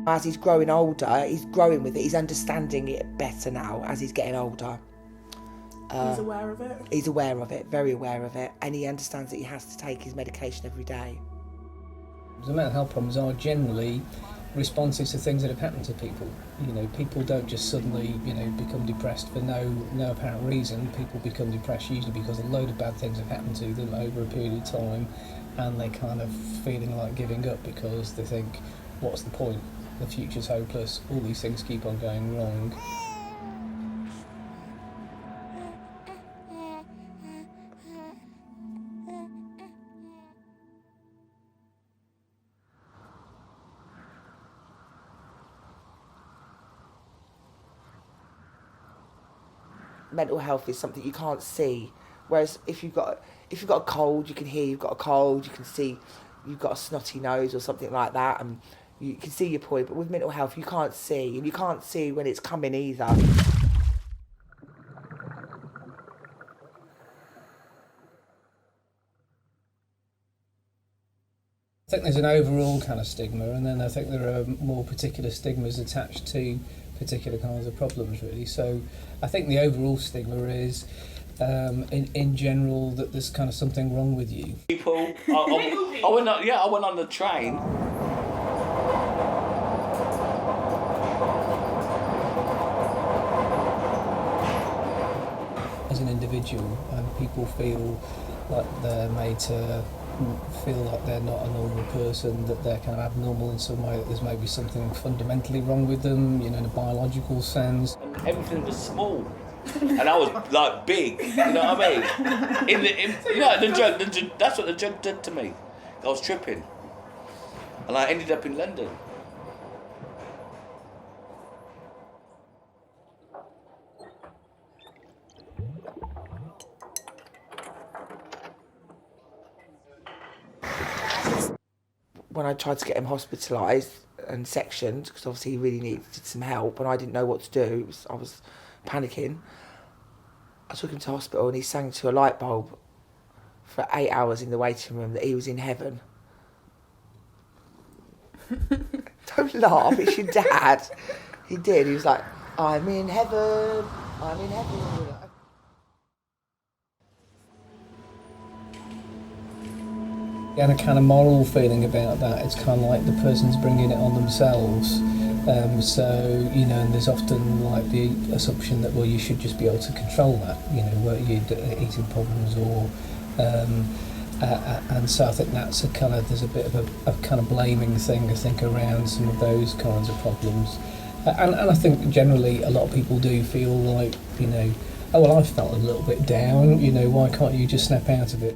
As he's growing older, he's growing with it, he's understanding it better now as he's getting older. He's aware of it? He's aware of it, very aware of it, and he understands that he has to take his medication every day. The mental health problems are generally responsive to things that have happened to people. You know, people don't just suddenly, become depressed for no apparent reason. People become depressed usually because a load of bad things have happened to them over a period of time, and they kind of feeling like giving up because they think, what's the point? The future's hopeless. All these things keep on going wrong. Mental health is something you can't see, whereas if you've got a cold, you can hear you've got a cold, you can see you've got a snotty nose or something like that, and you can see your point. But with mental health, you can't see, and you can't see when it's coming either. I think there's an overall kind of stigma, and then I think there are more particular stigmas attached to particular kinds of problems, really. So I think the overall stigma is, in general, that there's kind of something wrong with you. I went on the train. As an individual, people feel like they're made to feel like they're not a normal person, that they're kind of abnormal in some way, that there's maybe something fundamentally wrong with them, in a biological sense. And everything was small. And I was like big, you know what I mean? The drug, that's what the drug did to me. I was tripping. And I ended up in London. When I tried to get him hospitalised and sectioned, because obviously he really needed some help, and I didn't know what to do, I was panicking. I took him to hospital and he sang to a light bulb for 8 hours in the waiting room that he was in heaven. Don't laugh, it's your dad. He did, he was like, I'm in heaven, I'm in heaven. And a kind of moral feeling about that. It's kind of like the person's bringing it on themselves. And there's often like the assumption that, well, you should just be able to control that, where you're eating problems or, and so I think that's there's a bit of a kind of blaming thing, I think, around some of those kinds of problems. And I think generally a lot of people do feel like, oh, well, I felt a little bit down, why can't you just snap out of it?